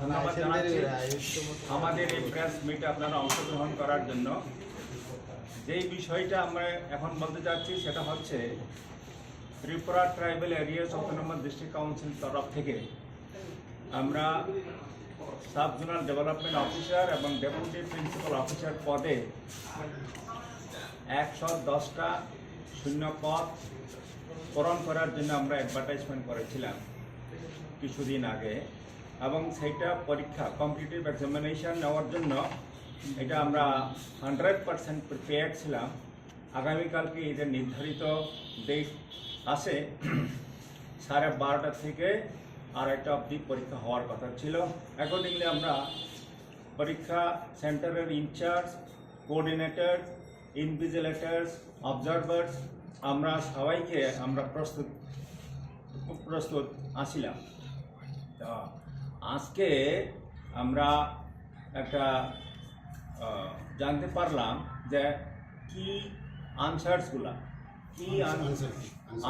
ধন্যবাদ জানাচ্ছি আমাদের এই প্রেস মিটে আপনারা অংশগ্রহণ করার জন্য। যেই বিষয়টা আমরা এখন বলতে যাচ্ছি সেটা হচ্ছে Tripura tribal areas autonomous district council তরফ থেকে আমরা সাব জোনাল ডেভেলপমেন্ট অফিসার এবং ডেপুটি প্রিন্সিপাল অফিসার পদে 110টা শূন্য পদ পূরণ করার জন্য আমরা অ্যাডভার্টাইজমেন্ট করেছিলাম কিছুদিন আগে, এবং সেইটা পরীক্ষা কম্পিটিটিভ এক্সামিনেশন নেওয়ার জন্য এটা আমরা 100% প্রিপেয়ার ছিলাম। আগামীকালকে এদের নির্ধারিত ডেট আছে 12:30 থেকে 2:30 অবধি পরীক্ষা হওয়ার কথা ছিল। অ্যাকর্ডিংলি আমরা পরীক্ষা সেন্টারের ইনচার্জ, কোঅর্ডিনেটর, ইনভিজিলেটর্স, অবজারভার্স আমরা সবাইকে আমরা প্রস্তুত আসিলাম। তো আজকে আমরা একটা জানতে পারলাম যে কি আনসারসগুলা কি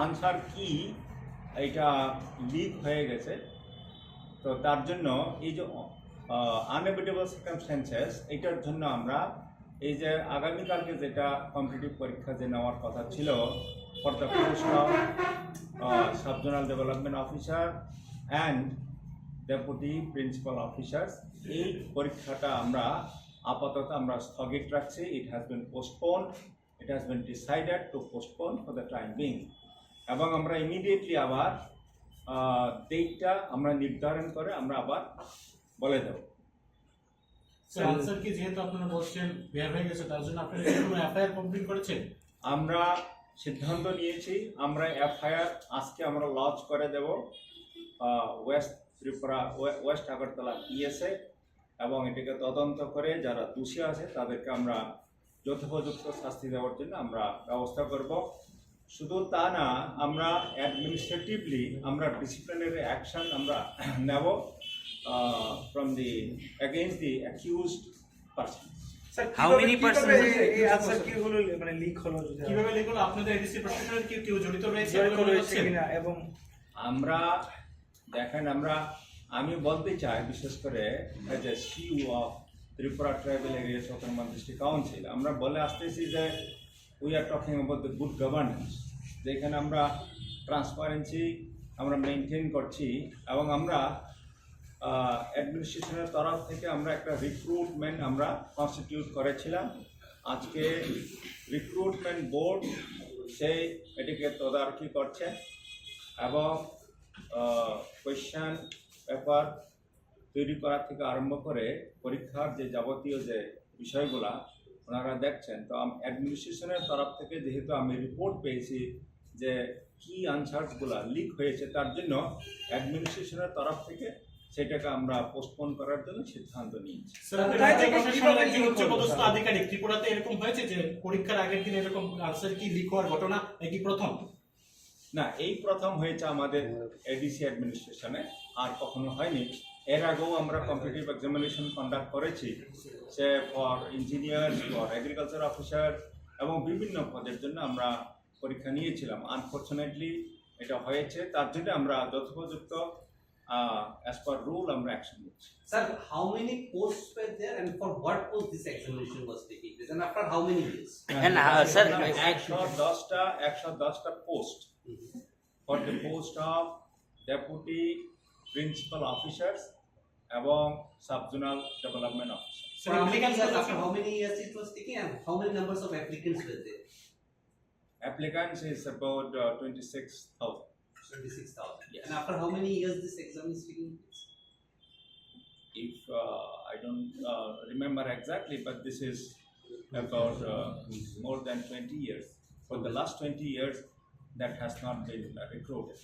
আনসার কি এটা লিক হয়ে গেছে। তো তার জন্য এই যে আনএভিটেবল সার্কামস্ট্যান্সেস এটার জন্য আমরা এই যে আগামীকালকে যেটা কম্পিটিটিভ পরীক্ষা যে নেওয়ার কথা ছিল for the post of sub zonal development officer and deputy principal officers, এই পরীক্ষাটা আমরা আপাতত আমরা স্থগিত রাখছি। It has been postponed, it has been decided to postpone for the time being, এবং আমরা ইমিডিয়েটলি আবার ডেটটা আমরা নির্ধারণ করে আমরা আবার বলে দেব। আনসার কি যেহেতু আপনারা বলছেন বের হয়ে গেছে তার জন্য আপনারা কোনো এফআইআর কমপ্লিট করেছেন? আমরা সিদ্ধান্ত নিয়েছি আমরা এফআইআর আজকে আমরা লঞ্চ করে দেব ওয়েস্ট ত্রিপুরা ওয়েস্ট আগরতলা পিএসএ, এবং এটাকে তদন্ত করে যারা দোষী আছে তাদেরকে আমরা যথোপযুক্ত শাস্তি দেওয়ার জন্য আমরা ব্যবস্থা করব। শুধু তা না, আমরা অ্যাডমিনিস্ট্রেটিভলি আমরা ডিসিপ্লিনারি অ্যাকশন আমরা নেব from the against the accused person. How many percent এই আনসার কি হলো মানে লিক হলো কিভাবে লিক হলো? আপনাদের এডিসি প্রশাসনের কি কেউ জড়িত রয়েছে কিনা? এবং আমরা দেখেন আমি বলতে চাই বিশেষ করে as a CEO of Tripura tribal areas autonomous district council আমরা বলে আসতেছি যে we are talking about the good governance, যেখানে আমরা ট্রান্সপারেন্সি আমরা মেনটেন করছি, এবং আমরা অ্যাডমিনিস্ট্রেশনের তরফ থেকে আমরা একটা রিক্রুটমেন্ট আমরা কনস্টিটিউট করেছিলাম। আজকে রিক্রুটমেন্ট বোর্ড সেই এটিকে তদারকি করছে, এবং কোয়েশ্চেন পেপার তৈরি করা থেকে আরম্ভ করে পরীক্ষার যে যাবতীয় যে বিষয়গুলা ওনারা দেখছেন। তো অ্যাডমিনিস্ট্রেশনের তরফ থেকে যেহেতু আমি রিপোর্ট পেয়েছি যে কি আনসারসগুলা লিক হয়েছে, তার জন্য অ্যাডমিনিস্ট্রেশনের তরফ থেকে সেটাকে আমরা পোস্টপোন করার জন্য সিদ্ধান্ত নিয়েছি। উচ্চপদস্থ আধিকারিক ত্রিপুরাতে এরকম হয়েছে যে পরীক্ষার আগের দিন এরকম আনসার কি লিক হওয়ার ঘটনা একই প্রথম? না, এই প্রথম হয়েছে আমাদের এডিসি অ্যাডমিনিস্ট্রেশনে, আর কখনো হয়নি। এর আগেও আমরা কম্পিটিটিভ এক্সামিনেশন কন্ডাক্ট করেছি, say for engineer, for agriculture officer, এবং বিভিন্ন পদের জন্য আমরা পরীক্ষা নিয়েছিলাম। আনফর্চুনেটলি এটা হয়েছে, তার জন্য আমরা যথোপযুক্ত as per rule আমরা অ্যাকশন নিচ্ছি। Sir, how many posts were there and for what post this examination was taking place and after how many years? And sir, 110টা post for the post of deputy principal officers এবং sub-zonal development officers. So applicants after how many years it was taking and how many numbers of applicants were there? Applicants is about 26,000. 26,000. Yes. And after how many years this exam is taking place? If I don't remember exactly, but this is about more than 20 years. For the last 20 years, that has not been recruited.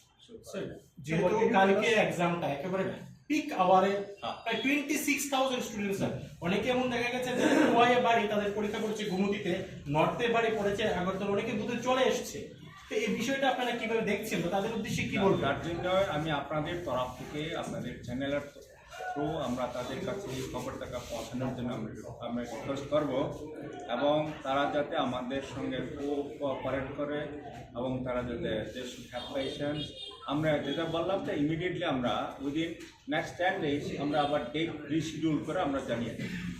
Sir, যেহেতু কালকে এক্সামটা একেবারে pick আওয়ারে প্রায় 26,000 student sir, অনেকে এমন দেখা গেছে যে ওয়াইয়ে বাড়ি তাদের পরীক্ষা করেছে গুমতিতে, নর্থে বাড়ি পড়েছে আগরতলা, অনেকে বুথে চলে এসেছে। তো এই বিষয়টা আপনারা কিভাবে দেখছেন, তাদের উদ্দেশ্যে কি বলবেন? তার জন্য আমি আপনাদের তরফ থেকে আপনাদের চ্যানেলের থ্রু আমরা তাদের কাছে এই খবরটাকে পৌঁছানোর জন্য আমরা রিকোয়েস্ট করব এবং তারা যাতে আমাদের সঙ্গে কোঅপারেট করে এবং তারা যাতে দে শুড হ্যাভ পেশেন্স। আমরা যেটা বললাম যে ইমিডিয়েটলি আমরা উইদিন নেক্সট 10 days আমরা আবার ডেট রিশিডিউল করে আমরা জানিয়ে দেব।